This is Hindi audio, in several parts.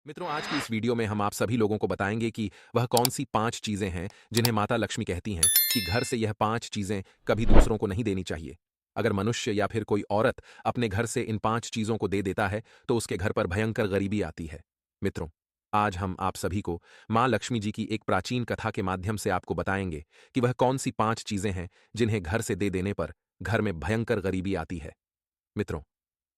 मित्रों, आज की इस वीडियो में हम आप सभी लोगों को बताएंगे कि वह कौन सी 5 चीजें हैं जिन्हें माता लक्ष्मी कहती हैं कि घर से यह 5 चीजें कभी दूसरों को नहीं देनी चाहिए। अगर मनुष्य या फिर कोई औरत अपने घर से इन 5 चीजों को दे देता है तो उसके घर पर भयंकर गरीबी आती है। मित्रों, आज हम आप सभी को मां लक्ष्मी जी की एक प्राचीन कथा के माध्यम से आपको बताएंगे कि वह कौन सी 5 चीजें हैं जिन्हें घर से दे देने पर घर में भयंकर गरीबी आती है। मित्रों,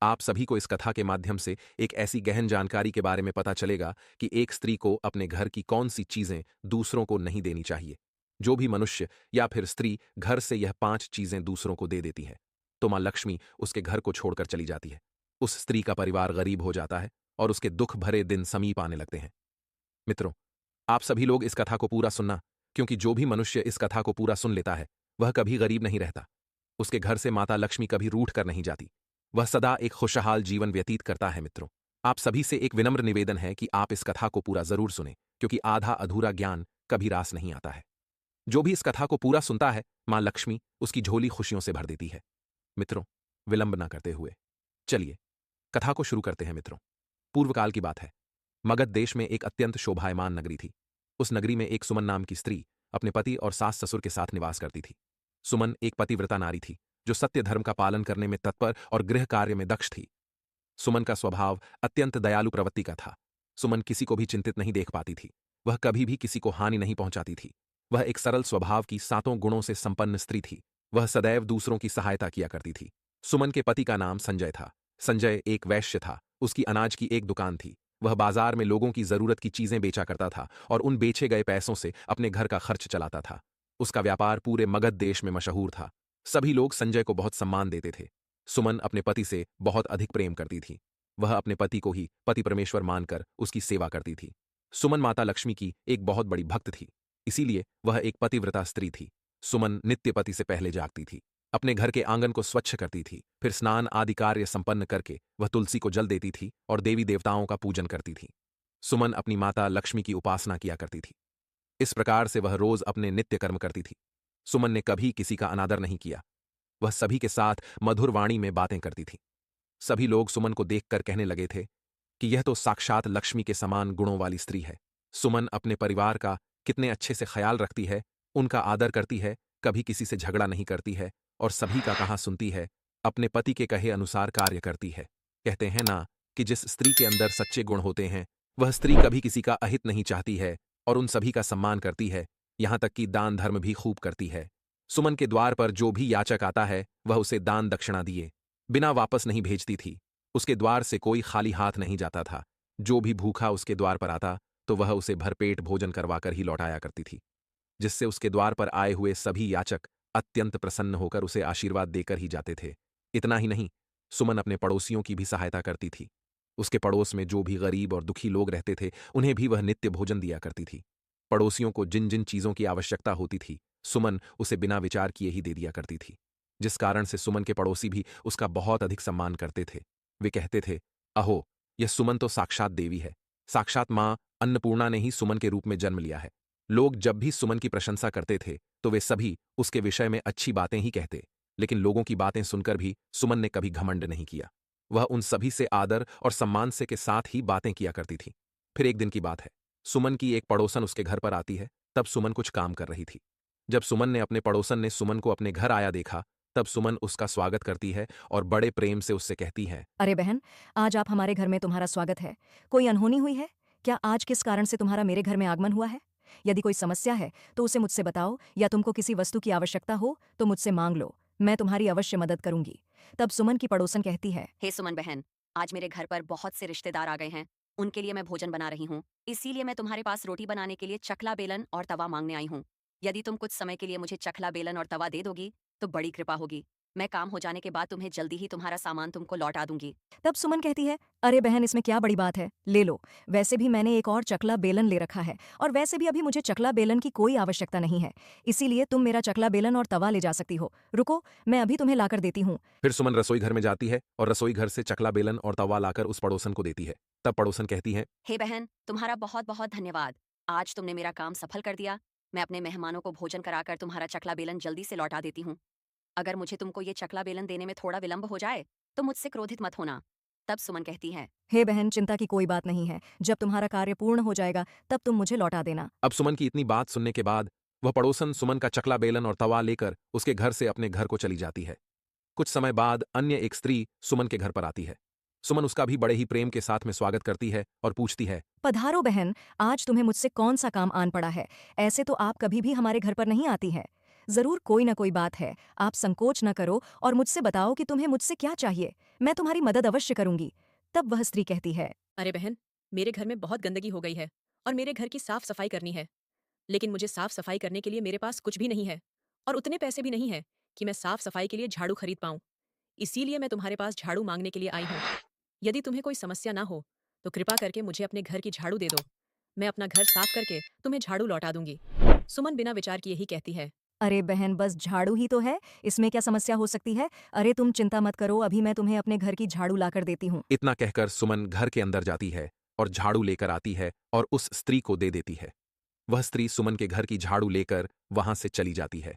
आप सभी को इस कथा के माध्यम से एक ऐसी गहन जानकारी के बारे में पता चलेगा कि एक स्त्री को अपने घर की कौन सी चीजें दूसरों को नहीं देनी चाहिए। जो भी मनुष्य या फिर स्त्री घर से यह 5 चीजें दूसरों को दे देती है तो मां लक्ष्मी उसके घर को छोड़कर चली जाती है। उस स्त्री का परिवार गरीब हो जाता है और उसके दुख भरे दिन समीप आने लगते हैं। मित्रों, आप सभी लोग इस कथा को पूरा सुनना, क्योंकि जो भी मनुष्य इस कथा को पूरा सुन लेता है वह कभी गरीब नहीं रहता। उसके घर से माता लक्ष्मी कभी रूठ कर नहीं जाती। वह सदा एक खुशहाल जीवन व्यतीत करता है। मित्रों, आप सभी से एक विनम्र निवेदन है कि आप इस कथा को पूरा जरूर सुने, क्योंकि आधा अधूरा ज्ञान कभी रास नहीं आता है। जो भी इस कथा को पूरा सुनता है मां लक्ष्मी उसकी झोली खुशियों से भर देती है। मित्रों, विलंब न करते हुए चलिए कथा को शुरू करते हैं। मित्रों, पूर्व काल की बात है। मगध देश में एक अत्यंत शोभायमान नगरी थी। उस नगरी में एक सुमन नाम की स्त्री अपने पति और सास ससुर के साथ निवास करती थी। सुमन एक पतिव्रता नारी थी जो सत्य धर्म का पालन करने में तत्पर और गृह कार्य में दक्ष थी। सुमन का स्वभाव अत्यंत दयालु प्रवृत्ति का था। सुमन किसी को भी चिंतित नहीं देख पाती थी। वह कभी भी किसी को हानि नहीं पहुंचाती थी। वह एक सरल स्वभाव की 7 गुणों से संपन्न स्त्री थी। वह सदैव दूसरों की सहायता किया करती थी। सुमन के पति का नाम संजय था। संजय एक वैश्य था। उसकी अनाज की एक दुकान थी। वह बाजार में लोगों की जरूरत की चीजें बेचा करता था और उन बेचे गए पैसों से अपने घर का खर्च चलाता था। उसका व्यापार पूरे मगध देश में मशहूर था। सभी लोग संजय को बहुत सम्मान देते थे। सुमन अपने पति से बहुत अधिक प्रेम करती थी। वह अपने पति को ही पति परमेश्वर मानकर उसकी सेवा करती थी। सुमन माता लक्ष्मी की एक बहुत बड़ी भक्त थी, इसीलिए वह एक पतिव्रता स्त्री थी। सुमन नित्य पति से पहले जागती थी। अपने घर के आंगन को स्वच्छ करती थी। फिर स्नान आदि कार्य संपन्न करके वह तुलसी को जल देती थी और देवी देवताओं का पूजन करती थी। सुमन अपनी माता लक्ष्मी की उपासना किया करती थी। इस प्रकार से वह रोज अपने नित्य कर्म करती थी। सुमन ने कभी किसी का अनादर नहीं किया। वह सभी के साथ मधुर वाणी में बातें करती थी। सभी लोग सुमन को देखकर कहने लगे थे कि यह तो साक्षात लक्ष्मी के समान गुणों वाली स्त्री है। सुमन अपने परिवार का कितने अच्छे से ख्याल रखती है, उनका आदर करती है, कभी किसी से झगड़ा नहीं करती है और सभी का कहा सुनती है, अपने पति के कहे अनुसार कार्य करती है। कहते हैं ना कि जिस स्त्री के अंदर सच्चे गुण होते हैं वह स्त्री कभी किसी का अहित नहीं चाहती है और उन सभी का सम्मान करती है, यहां तक कि दान धर्म भी खूब करती है। सुमन के द्वार पर जो भी याचक आता है वह उसे दान दक्षिणा दिए बिना वापस नहीं भेजती थी। उसके द्वार से कोई खाली हाथ नहीं जाता था। जो भी भूखा उसके द्वार पर आता तो वह उसे भरपेट भोजन करवाकर ही लौटाया करती थी, जिससे उसके द्वार पर आए हुए सभी याचक अत्यंत प्रसन्न होकर उसे आशीर्वाद देकर ही जाते थे। इतना ही नहीं, सुमन अपने पड़ोसियों की भी सहायता करती थी। उसके पड़ोस में जो भी गरीब और दुखी लोग रहते थे उन्हें भी वह नित्य भोजन दिया करती थी। पड़ोसियों को जिन जिन चीजों की आवश्यकता होती थी सुमन उसे बिना विचार किए ही दे दिया करती थी, जिस कारण से सुमन के पड़ोसी भी उसका बहुत अधिक सम्मान करते थे। वे कहते थे, अहो, यह सुमन तो साक्षात देवी है। साक्षात मां अन्नपूर्णा ने ही सुमन के रूप में जन्म लिया है। लोग जब भी सुमन की प्रशंसा करते थे तो वे सभी उसके विषय में अच्छी बातें ही कहते, लेकिन लोगों की बातें सुनकर भी सुमन ने कभी घमंड नहीं किया। वह उन सभी से आदर और सम्मान से के साथ ही बातें किया करती थी। फिर एक दिन की बात है, सुमन की एक पड़ोसन उसके घर पर आती है। तब सुमन कुछ काम कर रही थी। जब सुमन ने अपने पड़ोसन ने सुमन को अपने घर आया देखा तब सुमन उसका स्वागत करती है और बड़े प्रेम से उससे कहती है, अरे बहन, आज आप हमारे घर में तुम्हारा स्वागत है। कोई अनहोनी हुई है? क्या आज किस कारण से तुम्हारा मेरे घर में आगमन हुआ है? यदि कोई समस्या है तो उसे मुझसे बताओ, या तुमको किसी वस्तु की आवश्यकता हो तो मुझसे मांग लो। मैं तुम्हारी अवश्य मदद करूंगी। तब सुमन की पड़ोसन कहती है, हे सुमन बहन, आज मेरे घर पर बहुत से रिश्तेदार आ गए हैं। उनके लिए मैं भोजन बना रही हूँ, इसीलिए मैं तुम्हारे पास रोटी बनाने के लिए चकला बेलन और तवा मांगने आई हूँ। यदि तुम कुछ समय के लिए मुझे चकला बेलन और तवा दे दोगी तो बड़ी कृपा होगी। मैं काम हो जाने के बाद तुम्हें जल्दी ही तुम्हारा सामान तुमको लौटा दूंगी। तब सुमन कहती है, अरे बहन, इसमें क्या बड़ी बात है, ले लो। वैसे भी मैंने एक और चकला बेलन ले रखा है, और वैसे भी अभी मुझे चकला बेलन की कोई आवश्यकता नहीं है। इसीलिए तुम मेरा चकला बेलन और तवा ले जा सकती हो। रुको, मैं अभी तुम्हें लाकर देती हूँ। फिर सुमन रसोई घर में जाती है और रसोई घर से चकला बेलन और तवा लाकर उस पड़ोसन को देती है। तब पड़ोसन कहती है, हे बहन, तुम्हारा बहुत बहुत धन्यवाद। आज तुमने मेरा काम सफल कर दिया। मैं अपने मेहमानों को भोजन कराकर तुम्हारा चकला बेलन जल्दी से लौटा देती हूँ। अगर मुझे तुमको ये चकला बेलन देने में थोड़ा विलंब हो जाए तो मुझसे क्रोधित मत होना। तब सुमन कहती है, हे बहन, चिंता की कोई बात नहीं है। जब तुम्हारा कार्य पूर्ण हो जाएगा तब तुम मुझे लौटा देना। अब सुमन की इतनी बात सुनने के बाद वह पड़ोसन सुमन का चकला बेलन और तवा लेकर उसके घर से अपने घर को चली जाती है। कुछ समय बाद अन्य एक स्त्री सुमन के घर पर आती है। सुमन उसका भी बड़े ही प्रेम के साथ में स्वागत करती है और पूछती है, पधारो बहन, आज तुम्हें मुझसे कौन सा काम आन पड़ा है? ऐसे तो आप कभी भी हमारे घर पर नहीं आती हैं। जरूर कोई ना कोई बात है। आप संकोच न करो और मुझसे बताओ कि तुम्हें मुझसे क्या चाहिए। मैं तुम्हारी मदद अवश्य करूंगी। तब वह स्त्री कहती है, अरे बहन, मेरे घर में बहुत गंदगी हो गई है और मेरे घर की साफ सफाई करनी है। लेकिन मुझे साफ सफाई करने के लिए मेरे पास कुछ भी नहीं है और उतने पैसे भी नहीं है कि मैं साफ सफाई के लिए झाड़ू खरीद पाऊं। इसीलिए मैं तुम्हारे पास झाड़ू मांगने के लिए आई हूँ। यदि तुम्हें कोई समस्या ना हो तो कृपा करके मुझे अपने घर की झाड़ू दे दो। मैं अपना घर साफ करके तुम्हें झाड़ू लौटा दूंगी। सुमन बिना विचार किए ही कहती है, अरे बहन, बस झाड़ू ही तो है, इसमें क्या समस्या हो सकती है? अरे तुम चिंता मत करो, अभी मैं तुम्हें अपने घर की झाड़ू लाकर देती हूँ। इतना कहकर सुमन घर के अंदर जाती है और झाड़ू लेकर आती है और उस स्त्री को दे देती है। वह स्त्री सुमन के घर की झाड़ू लेकर वहां से चली जाती है।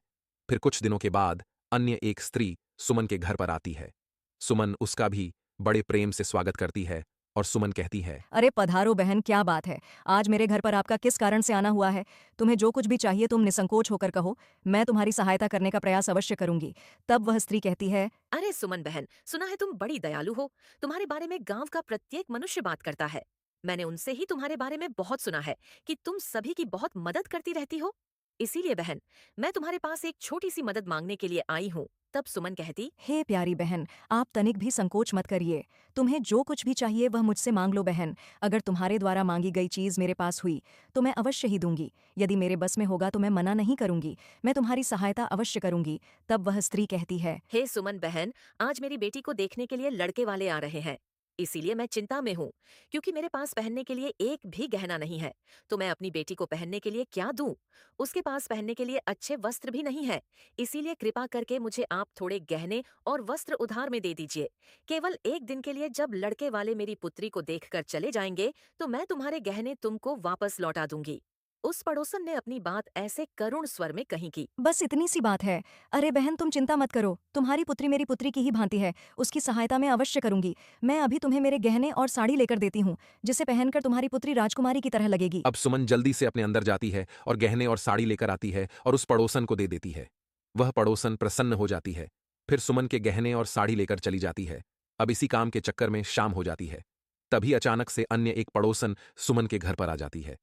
फिर कुछ दिनों के बाद अन्य एक स्त्री सुमन के घर पर आती है। सुमन उसका भी बड़े प्रेम से स्वागत करती है और सुमन कहती है, अरे पधारो बहन, क्या बात है? आज मेरे घर पर आपका किस कारण से आना हुआ है? तुम्हें जो कुछ भी चाहिए तुम निसंकोच होकर कहो, मैं तुम्हारी सहायता करने का प्रयास अवश्य करूंगी। तब वह स्त्री कहती है, अरे सुमन बहन, सुना है तुम बड़ी दयालु हो। तुम्हारे बारे में गांव का प्रत्येक मनुष्य बात करता है। मैंने उनसे ही तुम्हारे बारे में बहुत सुना है कि तुम सभी की बहुत मदद करती रहती हो। इसीलिए बहन, मैं तुम्हारे पास एक छोटी सी मदद मांगने के लिए आई हूँ। तब सुमन कहती, हे प्यारी बहन, आप तनिक भी संकोच मत करिए। तुम्हें जो कुछ भी चाहिए वह मुझसे मांग लो बहन। अगर तुम्हारे द्वारा मांगी गई चीज मेरे पास हुई तो मैं अवश्य ही दूंगी। यदि मेरे बस में होगा तो मैं मना नहीं करूंगी। मैं तुम्हारी सहायता अवश्य करूंगी। तब वह स्त्री कहती है, हे सुमन बहन, आज मेरी बेटी को देखने के लिए लड़के वाले आ रहे हैं। इसीलिए मैं चिंता में हूँ, क्योंकि मेरे पास पहनने के लिए एक भी गहना नहीं है। तो मैं अपनी बेटी को पहनने के लिए क्या दूं? उसके पास पहनने के लिए अच्छे वस्त्र भी नहीं है। इसीलिए कृपा करके मुझे आप थोड़े गहने और वस्त्र उधार में दे दीजिए। केवल एक दिन के लिए जब लड़के वाले मेरी पुत्री को देखकर चले जाएंगे तो मैं तुम्हारे गहने तुमको वापस लौटा दूंगी। उस पड़ोसन ने अपनी बात ऐसे करुण स्वर में कही कि बस इतनी सी बात है। अरे बहन, तुम चिंता मत करो, तुम्हारी पुत्री मेरी पुत्री की ही भांति है। उसकी सहायता मैं अवश्य करूंगी। मैं अभी तुम्हें मेरे गहने और साड़ी लेकर देती हूँ, जिसे पहनकर तुम्हारी पुत्री राजकुमारी की तरह लगेगी। अब सुमन जल्दी से अपने अंदर जाती है और गहने और साड़ी लेकर आती है और उस पड़ोसन को दे देती है। वह पड़ोसन प्रसन्न हो जाती है। फिर सुमन के गहने और साड़ी लेकर चली जाती है। अब इसी काम के चक्कर में शाम हो जाती है। तभी अचानक से अन्य एक पड़ोसन सुमन के घर पर आ जाती है।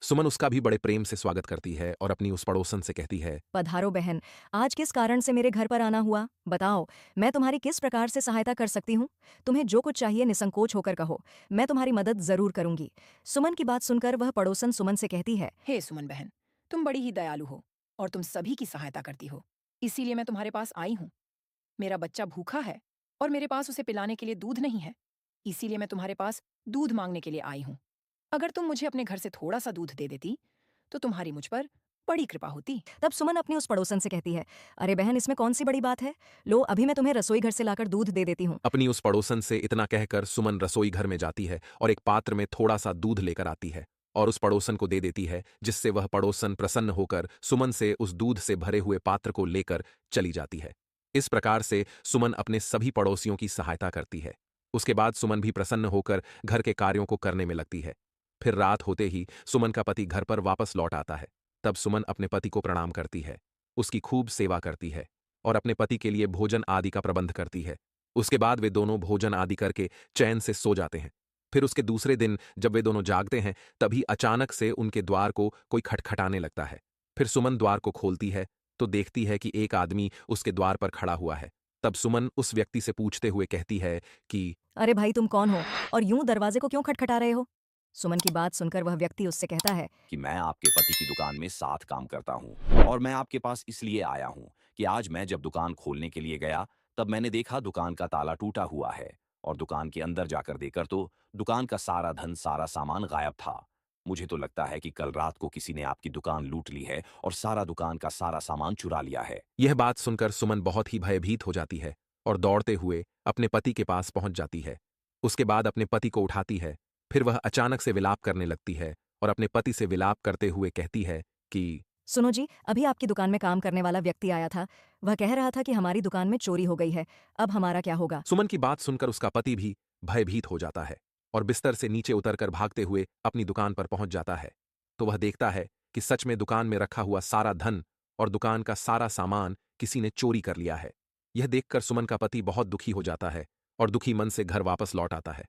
सुमन उसका भी बड़े प्रेम से स्वागत करती है और अपनी उस पड़ोसन से कहती है, पधारो बहन, आज किस कारण से मेरे घर पर आना हुआ? बताओ, मैं तुम्हारी किस प्रकार से सहायता कर सकती हूँ? तुम्हें जो कुछ चाहिए निसंकोच होकर कहो, मैं तुम्हारी मदद जरूर करूंगी। सुमन की बात सुनकर वह पड़ोसन सुमन से कहती है, हे सुमन बहन, तुम बड़ी ही दयालु हो और तुम सभी की सहायता करती हो। इसीलिए मैं तुम्हारे पास आई हूँ। मेरा बच्चा भूखा है और मेरे पास उसे पिलाने के लिए दूध नहीं है। इसीलिए मैं तुम्हारे पास दूध मांगने के लिए आई हूँ। अगर तुम मुझे अपने घर से थोड़ा सा दूध दे देती तो तुम्हारी मुझ पर बड़ी कृपा होती। तब सुमन अपनी उस पड़ोसन से कहती है, अरे बहन, इसमें कौन सी बड़ी बात है? लो, अभी मैं तुम्हें रसोई घर से लाकर दूध दे देती हूँ। अपनी उस पड़ोसन से इतना कहकर सुमन रसोई घर में जाती है और एक पात्र में थोड़ा सा दूध लेकर आती है और उस पड़ोसन को दे देती है, जिससे वह पड़ोसन प्रसन्न होकर सुमन से उस दूध से भरे हुए पात्र को लेकर चली जाती है। इस प्रकार से सुमन अपने सभी पड़ोसियों की सहायता करती है। उसके बाद सुमन भी प्रसन्न होकर घर के कार्यों को करने में लगती है। फिर रात होते ही सुमन का पति घर पर वापस लौट आता है। तब सुमन अपने पति को प्रणाम करती है, उसकी खूब सेवा करती है और अपने पति के लिए भोजन आदि का प्रबंध करती है। उसके बाद वे दोनों भोजन आदि करके चैन से सो जाते हैं। फिर उसके दूसरे दिन जब वे दोनों जागते हैं तभी अचानक से उनके द्वार को कोई खटखटाने लगता है। फिर सुमन द्वार को खोलती है तो देखती है कि एक आदमी उसके द्वार पर खड़ा हुआ है। तब सुमन उस व्यक्ति से पूछते हुए कहती है कि, अरे भाई, तुम कौन हो और यूं दरवाजे को क्यों खटखटा रहे हो? सुमन की बात सुनकर वह व्यक्ति उससे कहता है, कि मैं आपके पति की दुकान में साथ काम करता हूँ और मैं आपके पास इसलिए आया हूँ कि आज मैं जब दुकान खोलने के लिए गया तब मैंने देखा दुकान का ताला टूटा हुआ है और दुकान के अंदर जाकर देखकर तो दुकान का सारा धन सारा सामान गायब था। मुझे तो लगता है कि कल रात को किसी ने आपकी दुकान लूट ली है और सारा दुकान का सारा सामान चुरा लिया है। यह बात सुनकर सुमन बहुत ही भयभीत हो जाती है और दौड़ते हुए अपने पति के पास पहुंच जाती है। उसके बाद अपने पति को उठाती है। फिर वह अचानक से विलाप करने लगती है और अपने पति से विलाप करते हुए कहती है कि, सुनो जी, अभी आपकी दुकान में काम करने वाला व्यक्ति आया था। वह कह रहा था कि हमारी दुकान में चोरी हो गई है। अब हमारा क्या होगा? सुमन की बात सुनकर उसका पति भी भयभीत हो जाता है और बिस्तर से नीचे उतरकर भागते हुए अपनी दुकान पर पहुंच जाता है। तो वह देखता है कि सच में दुकान में रखा हुआ सारा धन और दुकान का सारा सामान किसी ने चोरी कर लिया है। यह देखकर सुमन का पति बहुत दुखी हो जाता है और दुखी मन से घर वापस लौट आता है।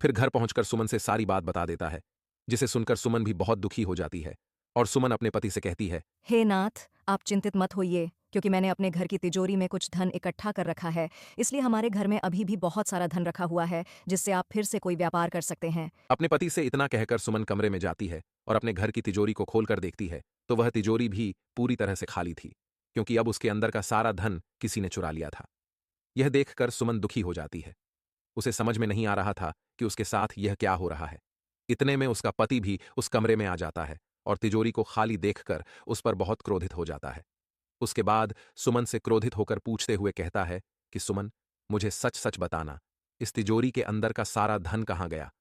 फिर घर पहुंचकर सुमन से सारी बात बता देता है, जिसे सुनकर सुमन भी बहुत दुखी हो जाती है और सुमन अपने पति से कहती है, हे नाथ, आप चिंतित मत होइए, क्योंकि मैंने अपने घर की तिजोरी में कुछ धन इकट्ठा कर रखा है, इसलिए हमारे घर में अभी भी बहुत सारा धन रखा हुआ है, जिससे आप फिर से कोई व्यापार कर सकते हैं। अपने पति से इतना कहकर सुमन कमरे में जाती है और अपने घर की तिजोरी को खोलकर देखती है तो वह तिजोरी भी पूरी तरह से खाली थी, क्योंकि अब उसके अंदर का सारा धन किसी ने चुरा लिया था। यह देखकर सुमन दुखी हो जाती है। उसे समझ में नहीं आ रहा था कि उसके साथ यह क्या हो रहा है। इतने में उसका पति भी उस कमरे में आ जाता है और तिजोरी को खाली देखकर उस पर बहुत क्रोधित हो जाता है। उसके बाद सुमन से क्रोधित होकर पूछते हुए कहता है कि सुमन, मुझे सच सच बताना, इस तिजोरी के अंदर का सारा धन कहाँ गया?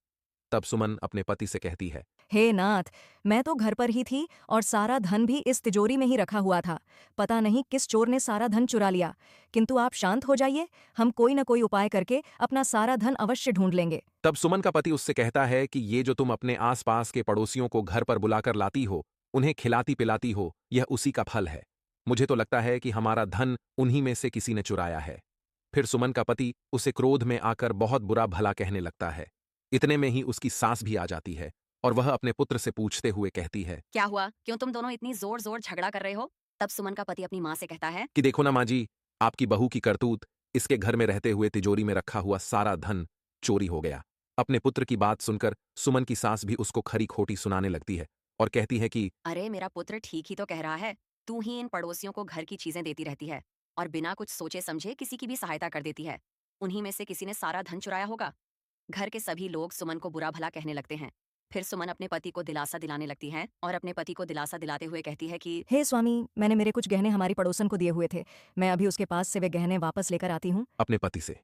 तब सुमन अपने पति से कहती है, हे नाथ, मैं तो घर पर ही थी और सारा धन भी इस तिजोरी में ही रखा हुआ था। पता नहीं किस चोर ने सारा धन चुरा लिया, किंतु आप शांत हो जाइए, हम कोई न कोई उपाय करके अपना सारा धन अवश्य ढूंढ लेंगे। तब सुमन का पति उससे कहता है कि ये जो तुम अपने आसपास के पड़ोसियों को घर पर बुलाकर लाती हो, उन्हें खिलाती पिलाती हो, यह उसी का फल है। मुझे तो लगता है कि हमारा धन उन्हीं में से किसी ने चुराया है। फिर सुमन का पति उसे क्रोध में आकर बहुत बुरा भला कहने लगता है। इतने में ही उसकी सास भी आ जाती है और वह अपने पुत्र से पूछते हुए कहती है क्या हुआ? क्यों तुम दोनों इतनी जोर जोर झगड़ा कर रहे हो? तब सुमन का पति अपनी माँ से कहता है, कि देखो ना माँ जी, आपकी बहू की करतूत, इसके घर में रहते हुए तिजोरी में रखा हुआ सारा धन चोरी हो गया। अपने पुत्र की बात सुनकर सुमन की सास भी उसको खरी खोटी सुनाने लगती है और कहती है कि अरे मेरा पुत्र ठीक ही तो कह रहा है, तू ही इन पड़ोसियों को घर की चीजें देती रहती है और बिना कुछ सोचे समझे किसी की भी सहायता कर देती है। उन्हीं में से किसी ने सारा धन चुराया होगा। घर के सभी लोग सुमन को बुरा भला कहने लगते हैं। फिर सुमन अपने पति को दिलासा दिलाने लगती है और अपने पति को दिलासा दिलाते हुए कहती है कि हे स्वामी, मैंने मेरे कुछ गहने हमारी पड़ोसन को दिए हुए थे, मैं अभी उसके पास से वे गहने वापस लेकर आती हूँ। अपने पति से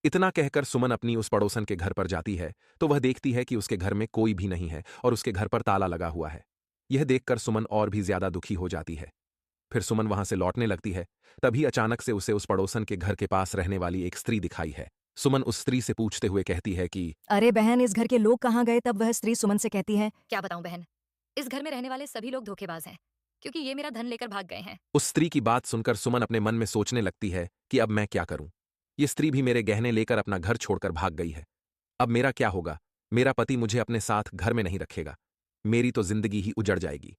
इतना कहकर सुमन अपनी उस पड़ोसन के घर पर जाती है तो वह देखती है कि उसके घर में कोई भी नहीं है और उसके घर पर ताला लगा हुआ है। यह देखकर सुमन और भी ज्यादा दुखी हो जाती है। फिर सुमन वहां से लौटने लगती है, तभी अचानक से उसे उस पड़ोसन के घर के पास रहने वाली एक स्त्री दिखाई है। सुमन उस स्त्री से पूछते हुए कहती है कि अरे बहन, इस घर के लोग कहाँ गए? तब वह स्त्री सुमन से कहती है, क्या बताऊं बहन, इस घर में रहने वाले सभी लोग धोखेबाज हैं, क्योंकि ये मेरा धन लेकर भाग गए हैं। उस स्त्री की बात सुनकर सुमन अपने मन में सोचने लगती है कि अब मैं क्या करूं? ये स्त्री भी मेरे गहने लेकर अपना घर छोड़कर भाग गई है। अब मेरा क्या होगा? मेरा पति मुझे अपने साथ घर में नहीं रखेगा, मेरी तो जिंदगी ही उजड़ जाएगी।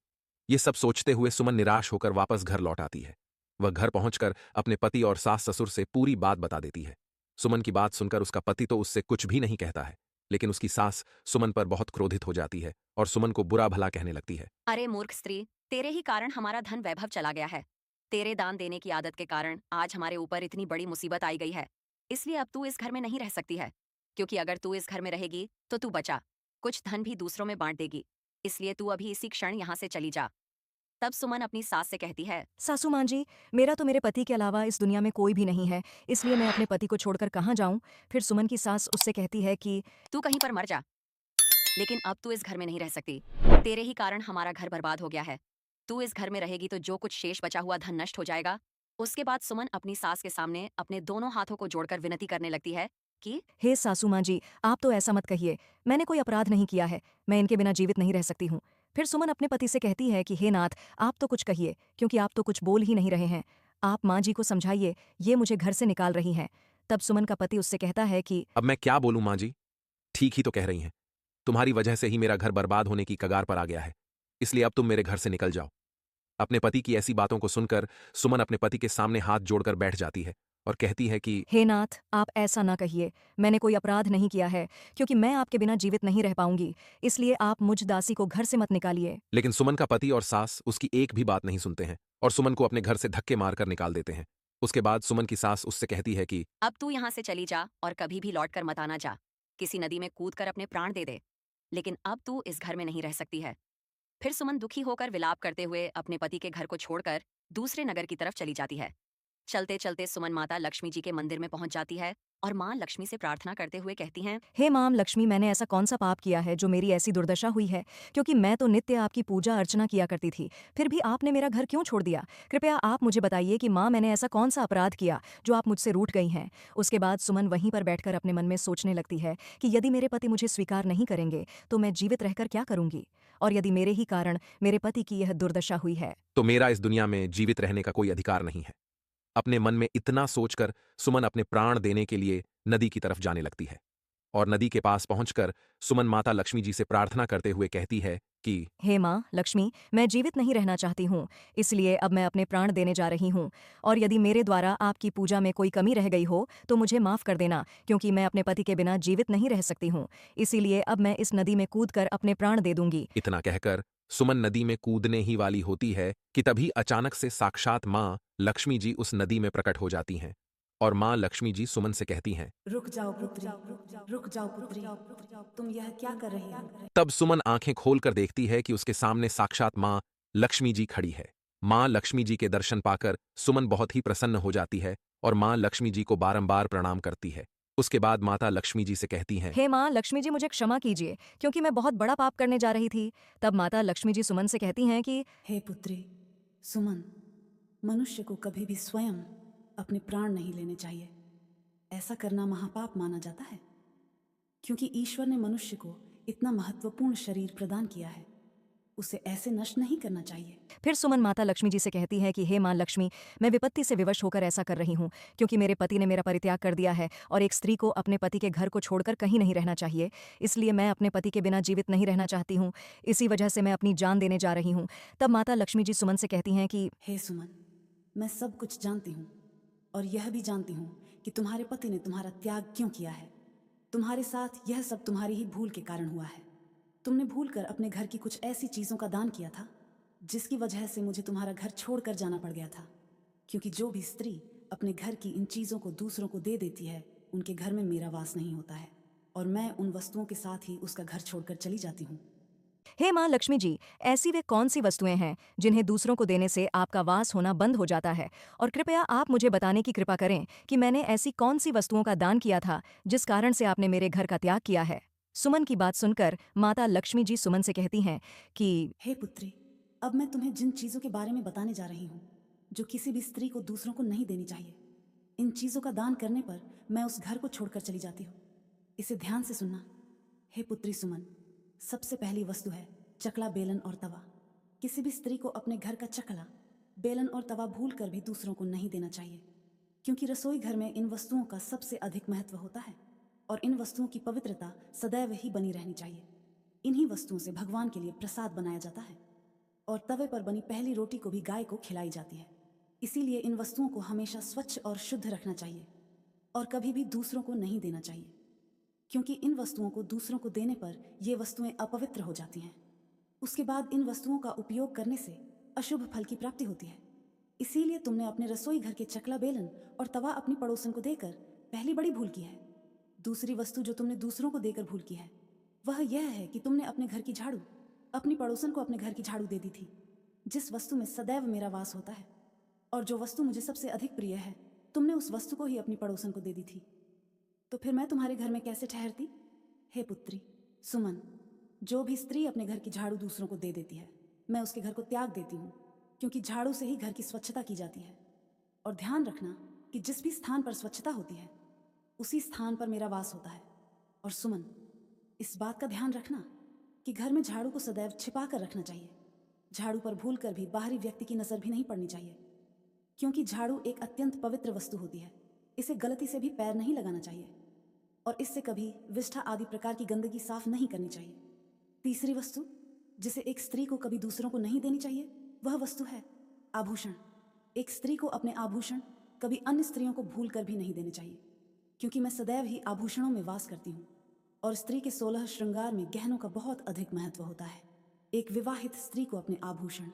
ये सब सोचते हुए सुमन निराश होकर वापस घर लौट आती है। वह घर पहुंचकर अपने पति और सास ससुर से पूरी बात बता देती है। सुमन की बात सुनकर उसका पति तो उससे कुछ भी नहीं कहता है, लेकिन उसकी सास सुमन पर बहुत क्रोधित हो जाती है और सुमन को बुरा भला कहने लगती है। अरे मूर्ख स्त्री, तेरे ही कारण हमारा धन वैभव चला गया है। तेरे दान देने की आदत के कारण आज हमारे ऊपर इतनी बड़ी मुसीबत आई गई है। इसलिए अब तू इस घर में नहीं रह सकती है, क्योंकि अगर तू इस घर में रहेगी तो तू बचा कुछ धन भी दूसरों में बांट देगी। इसलिए तू अभी इसी क्षण यहाँ से चली जा। तब सुमन अपनी सास से कहती है, सासू माँ जी, मेरा तो मेरे पति के अलावा इस दुनिया में कोई भी नहीं है, इसलिए मैं अपने पति को छोड़कर कहाँ जाऊँ? फिर सुमन की सास उससे कहती है कि तू कहीं पर मर जा, लेकिन अब तू इस घर में नहीं रह सकती। तेरे ही कारण हमारा घर बर्बाद हो गया है। तू इस घर में रहेगी तो जो कुछ शेष बचा हुआ धन नष्ट हो जाएगा। उसके बाद सुमन अपनी सास के सामने अपने दोनों हाथों को जोड़कर विनती करने लगती है कि हे सासू माँ जी, आप तो ऐसा मत कहिए, मैंने कोई अपराध नहीं किया है, मैं इनके बिना जीवित नहीं रह सकती हूँ। फिर सुमन अपने पति से कहती है कि हे नाथ, आप तो कुछ कहिए, क्योंकि आप तो कुछ बोल ही नहीं रहे हैं। आप माँ जी को समझाइए, ये मुझे घर से निकाल रही हैं। तब सुमन का पति उससे कहता है कि अब मैं क्या बोलूं माँ जी? ठीक ही तो कह रही हैं। तुम्हारी वजह से ही मेरा घर बर्बाद होने की कगार पर आ गया है, इसलिए अब तुम मेरे घर से निकल जाओ। अपने पति की ऐसी बातों को सुनकर सुमन अपने पति के सामने हाथ जोड़कर बैठ जाती है और कहती है कि हे नाथ, आप ऐसा ना कहिए, मैंने कोई अपराध नहीं किया है, क्योंकि मैं आपके बिना जीवित नहीं रह पाऊंगी, इसलिए आप मुझ दासी को घर से मत निकालिए। लेकिन सुमन का पति और सास उसकी एक भी बात नहीं सुनते हैं और सुमन को अपने घर से धक्के मारकर निकाल देते हैं। उसके बाद सुमन की सास उससे कहती है कि अब तू यहाँ से चली जा और कभी भी लौट कर मत आना जा। किसी नदी में कूद कर अपने प्राण दे दे, लेकिन अब तू इस घर में नहीं रह सकती है। फिर सुमन दुखी होकर विलाप करते हुए अपने पति के घर को छोड़कर दूसरे नगर की तरफ चली जाती है। चलते चलते सुमन माता लक्ष्मी जी के मंदिर में पहुंच जाती है और माँ लक्ष्मी से प्रार्थना करते हुए कहती हैं, हे माम लक्ष्मी, मैंने ऐसा कौन सा पाप किया है जो मेरी ऐसी दुर्दशा हुई है? क्योंकि मैं तो नित्य आपकी पूजा अर्चना किया करती थी, फिर भी आपने मेरा घर क्यों छोड़ दिया? कृपया आप मुझे बताइए कि माँ, मैंने ऐसा कौन सा अपराध किया जो आप मुझसे रूठ गई हैं? उसके बाद सुमन वहीं पर बैठकर अपने मन में सोचने लगती है कि यदि मेरे पति मुझे स्वीकार नहीं करेंगे तो मैं जीवित रहकर क्या करूंगी? और यदि मेरे ही कारण मेरे पति की यह दुर्दशा हुई है तो मेरा इस दुनिया में जीवित रहने का कोई अधिकार नहीं है। अपने मन में इतना सोचकर सुमन अपने प्राण देने के लिए नदी की तरफ जाने लगती है और नदी के पास पहुंचकर सुमन माता लक्ष्मी जी से प्रार्थना करते हुए कहती है कि हे माँ लक्ष्मी, मैं जीवित नहीं रहना चाहती हूँ, इसलिए अब मैं अपने प्राण देने जा रही हूँ। और यदि मेरे द्वारा आपकी पूजा में कोई कमी रह गई हो तो मुझे माफ़ कर देना, क्योंकि मैं अपने पति के बिना जीवित नहीं रह सकती हूँ। इसीलिए अब मैं इस नदी में कूदकर अपने प्राण दे दूंगी। इतना कहकर सुमन नदी में कूदने ही वाली होती है कि तभी अचानक से साक्षात माँ लक्ष्मी जी उस नदी में प्रकट हो जाती हैं और माँ लक्ष्मी जी सुमन से कहती हैं। रुक जाओ पुत्री, रुक जाओ पुत्री, तुम यह क्या कर रही हो? तब सुमन आंखें खोलकर देखती है कि उसके सामने साक्षात माँ लक्ष्मी जी खड़ी है। माँ लक्ष्मी जी के दर्शन पाकर सुमन बहुत ही प्रसन्न हो जाती है और माँ लक्ष्मी जी को बारंबार प्रणाम करती है। उसके बाद माता लक्ष्मी जी से कहती हैं, हे माँ लक्ष्मी जी, मुझे क्षमा कीजिए, क्योंकि मैं बहुत बड़ा पाप करने जा रही थी। तब माता लक्ष्मी जी सुमन से कहती हैं कि हे पुत्री सुमन, मनुष्य को कभी भी स्वयं अपने प्राण नहीं लेने चाहिए। ऐसा करना महापाप माना जाता है, क्योंकि ईश्वर ने मनुष्य को इतना महत्वपूर्ण शरीर प्रदान किया है, उसे ऐसे नष्ट नहीं करना चाहिए। फिर सुमन माता लक्ष्मी जी से कहती है कि हे माँ लक्ष्मी, मैं विपत्ति से विवश होकर ऐसा कर रही हूँ, क्योंकि मेरे पति ने मेरा परित्याग कर दिया है और एक स्त्री को अपने पति के घर को छोड़कर कहीं नहीं रहना चाहिए। इसलिए मैं अपने पति के बिना जीवित नहीं रहना चाहती हूँ, इसी वजह से मैं अपनी जान देने जा रही हूँ। तब माता लक्ष्मी जी सुमन से कहती हैं कि हे सुमन, मैं सब कुछ जानती हूँ और यह भी जानती हूँ कि तुम्हारे पति ने तुम्हारा त्याग क्यों किया है। तुम्हारे साथ यह सब तुम्हारी ही भूल के कारण हुआ है। तुमने भूलकर अपने घर की कुछ ऐसी चीज़ों का दान किया था जिसकी वजह से मुझे तुम्हारा घर छोड़कर जाना पड़ गया था, क्योंकि जो भी स्त्री अपने घर की इन चीज़ों को दूसरों को दे देती है उनके घर में मेरा वास नहीं होता है और मैं उन वस्तुओं के साथ ही उसका घर छोड़कर चली जाती हूँ। हे माँ लक्ष्मी जी, ऐसी वे कौन सी वस्तुएं हैं जिन्हें दूसरों को देने से आपका वास होना बंद हो जाता है? और कृपया आप मुझे बताने की कृपा करें कि मैंने ऐसी कौन सी वस्तुओं का दान किया था जिस कारण से आपने मेरे घर का त्याग किया है। सुमन की बात सुनकर माता लक्ष्मी जी सुमन से कहती हैं कि हे पुत्री, अब मैं तुम्हें जिन चीज़ों के बारे में बताने जा रही हूँ जो किसी भी स्त्री को दूसरों को नहीं देनी चाहिए, इन चीज़ों का दान करने पर मैं उस घर को छोड़कर चली जाती हूँ। इसे ध्यान से सुनना। हे पुत्री सुमन, सबसे पहली वस्तु है चकला, बेलन और तवा। किसी भी स्त्री को अपने घर का चकला, बेलन और तवा भूल कर भी दूसरों को नहीं देना चाहिए, क्योंकि रसोई घर में इन वस्तुओं का सबसे अधिक महत्व होता है और इन वस्तुओं की पवित्रता सदैव ही बनी रहनी चाहिए। इन्हीं वस्तुओं से भगवान के लिए प्रसाद बनाया जाता है और तवे पर बनी पहली रोटी को भी गाय को खिलाई जाती है। इसीलिए इन वस्तुओं को हमेशा स्वच्छ और शुद्ध रखना चाहिए और कभी भी दूसरों को नहीं देना चाहिए, क्योंकि इन वस्तुओं को दूसरों को देने पर ये वस्तुएं अपवित्र हो जाती हैं। उसके बाद इन वस्तुओं का उपयोग करने से अशुभ फल की प्राप्ति होती है। इसीलिए तुमने अपने रसोई घर के चकला, बेलन और तवा अपनी पड़ोसन को देकर पहली बड़ी भूल की है। दूसरी वस्तु जो तुमने दूसरों को देकर भूल की है वह यह है कि तुमने अपने घर की झाड़ू अपनी पड़ोसन को अपने घर की झाड़ू दे दी थी, जिस वस्तु में सदैव मेरा वास होता है और जो वस्तु मुझे सबसे अधिक प्रिय है, तुमने उस वस्तु को ही अपनी पड़ोसन को दे दी थी। तो फिर मैं तुम्हारे घर में कैसे ठहरती? हे पुत्री सुमन, जो भी स्त्री अपने घर की झाड़ू दूसरों को दे देती है, मैं उसके घर को त्याग देती हूँ, क्योंकि झाड़ू से ही घर की स्वच्छता की जाती है। और ध्यान रखना कि जिस भी स्थान पर स्वच्छता होती है उसी स्थान पर मेरा वास होता है। और सुमन, इस बात का ध्यान रखना कि घर में झाड़ू को सदैव छिपा कर रखना चाहिए। झाड़ू पर भूल कर भी बाहरी व्यक्ति की नज़र भी नहीं पड़नी चाहिए, क्योंकि झाड़ू एक अत्यंत पवित्र वस्तु होती है। इसे गलती से भी पैर नहीं लगाना चाहिए और इससे कभी विष्ठा आदि प्रकार की गंदगी साफ नहीं करनी चाहिए। तीसरी वस्तु जिसे एक स्त्री को कभी दूसरों को नहीं देनी चाहिए वह वस्तु है आभूषण। एक स्त्री को अपने आभूषण कभी अन्य स्त्रियों को भूल कर भी नहीं देने चाहिए, क्योंकि मैं सदैव ही आभूषणों में वास करती हूँ और स्त्री के 16 श्रृंगार में गहनों का बहुत अधिक महत्व होता है। एक विवाहित स्त्री को अपने आभूषण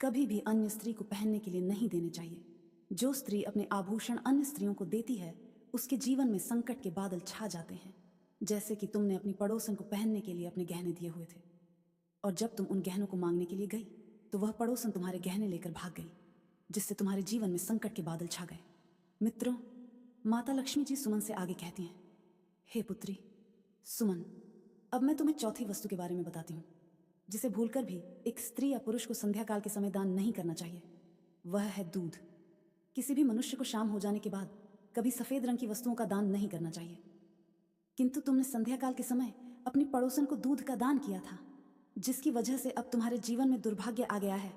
कभी भी अन्य स्त्री को पहनने के लिए नहीं देने चाहिए। जो स्त्री अपने आभूषण अन्य स्त्रियों को देती है उसके जीवन में संकट के बादल छा जाते हैं, जैसे कि तुमने अपनी पड़ोसन को पहनने के लिए अपने गहने दिए हुए थे और जब तुम उन गहनों को मांगने के लिए गई तो वह पड़ोसन तुम्हारे गहने लेकर भाग गई, जिससे तुम्हारे जीवन में संकट के बादल छा गए। मित्रों, माता लक्ष्मी जी सुमन से आगे कहती हैं, हे पुत्री सुमन, अब मैं तुम्हें चौथी वस्तु के बारे में बताती हूँ जिसे भूलकर भी एक स्त्री या पुरुष को संध्या काल के समय दान नहीं करना चाहिए। वह है दूध। किसी भी मनुष्य को शाम हो जाने के बाद कभी सफेद रंग की वस्तुओं का दान नहीं करना चाहिए, किंतु तुमने संध्या काल के समय अपनी पड़ोसन को दूध का दान किया था, जिसकी वजह से अब तुम्हारे जीवन में दुर्भाग्य आ गया है,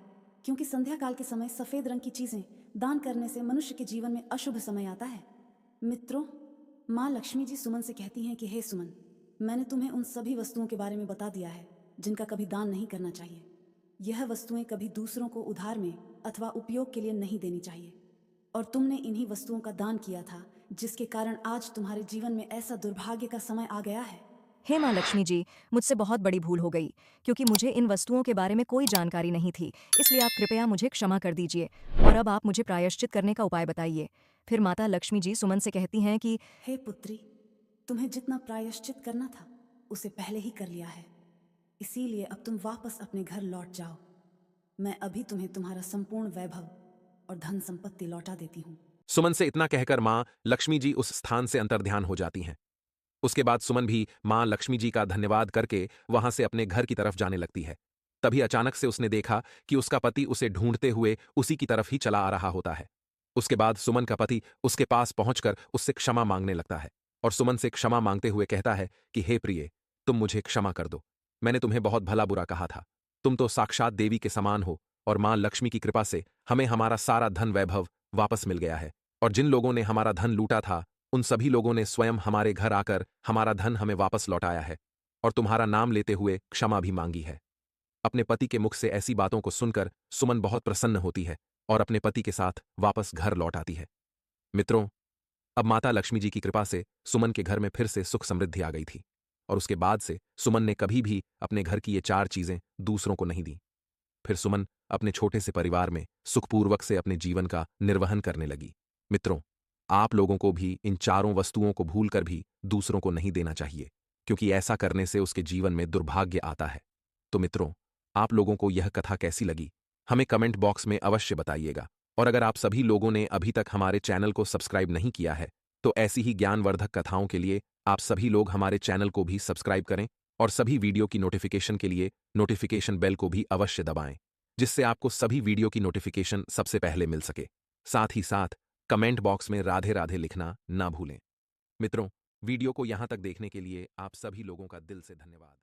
क्योंकि संध्या काल के समय सफेद रंग की चीजें दान करने से मनुष्य के जीवन में अशुभ समय आता है। मित्रों, माँ लक्ष्मी जी सुमन से कहती हैं कि हे सुमन, मैंने तुम्हें उन सभी वस्तुओं के बारे में बता दिया है जिनका कभी दान नहीं करना चाहिए। यह वस्तुएं कभी दूसरों को उधार में अथवा उपयोग के लिए नहीं देनी चाहिए, और तुमने इन्हीं वस्तुओं का दान किया था, जिसके कारण आज तुम्हारे जीवन में ऐसा दुर्भाग्य का समय आ गया है। हे माँ लक्ष्मी जी, मुझसे बहुत बड़ी भूल हो गई, क्योंकि मुझे इन वस्तुओं के बारे में कोई जानकारी नहीं थी, इसलिए आप कृपया मुझे क्षमा कर दीजिए और अब आप मुझे प्रायश्चित करने का उपाय बताइए। फिर माता लक्ष्मी जी सुमन से कहती हैं कि हे पुत्री, तुम्हें जितना प्रायश्चित करना था उसे पहले ही कर लिया है, इसीलिए अब तुम वापस अपने घर लौट जाओ। मैं अभी तुम्हें तुम्हारा संपूर्ण वैभव और धन संपत्ति लौटा देती हूँ। सुमन से इतना कहकर मां लक्ष्मी जी उस स्थान से अंतर्ध्यान हो जाती हैं। उसके बाद सुमन भी मां लक्ष्मी जी का धन्यवाद करके वहां से अपने घर की तरफ जाने लगती है। तभी अचानक से उसने देखा कि उसका पति उसे ढूंढते हुए उसी की तरफ ही चला आ रहा होता है। उसके बाद सुमन का पति उसके पास पहुंचकर उससे क्षमा मांगने लगता है और सुमन से क्षमा मांगते हुए कहता है कि हे प्रिय, तुम मुझे क्षमा कर दो। मैंने तुम्हें बहुत भला बुरा कहा था। तुम तो साक्षात देवी के समान हो और मां लक्ष्मी की कृपा से हमें हमारा सारा धन वैभव वापस मिल गया है, और जिन लोगों ने हमारा धन लूटा था उन सभी लोगों ने स्वयं हमारे घर आकर हमारा धन हमें वापस लौटाया है और तुम्हारा नाम लेते हुए क्षमा भी मांगी है। अपने पति के मुख से ऐसी बातों को सुनकर सुमन बहुत प्रसन्न होती है और अपने पति के साथ वापस घर लौट आती है। मित्रों, अब माता लक्ष्मी जी की कृपा से सुमन के घर में फिर से सुख समृद्धि आ गई थी, और उसके बाद से सुमन ने कभी भी अपने घर की ये 4 चीजें दूसरों को नहीं दी। फिर सुमन अपने छोटे से परिवार में सुखपूर्वक से अपने जीवन का निर्वहन करने लगी। मित्रों, आप लोगों को भी इन चारों वस्तुओं को भूलकर भी दूसरों को नहीं देना चाहिए, क्योंकि ऐसा करने से उसके जीवन में दुर्भाग्य आता है। तो मित्रों, आप लोगों को यह कथा कैसी लगी, हमें कमेंट बॉक्स में अवश्य बताइएगा। और अगर आप सभी लोगों ने अभी तक हमारे चैनल को सब्सक्राइब नहीं किया है, तो ऐसी ही ज्ञानवर्धक कथाओं के लिए आप सभी लोग हमारे चैनल को भी सब्सक्राइब करें और सभी वीडियो की नोटिफिकेशन के लिए नोटिफिकेशन बेल को भी अवश्य दबाएं, जिससे आपको सभी वीडियो की नोटिफिकेशन सबसे पहले मिल सके। साथ ही साथ कमेंट बॉक्स में राधे राधे लिखना ना भूलें। मित्रों, वीडियो को यहां तक देखने के लिए आप सभी लोगों का दिल से धन्यवाद।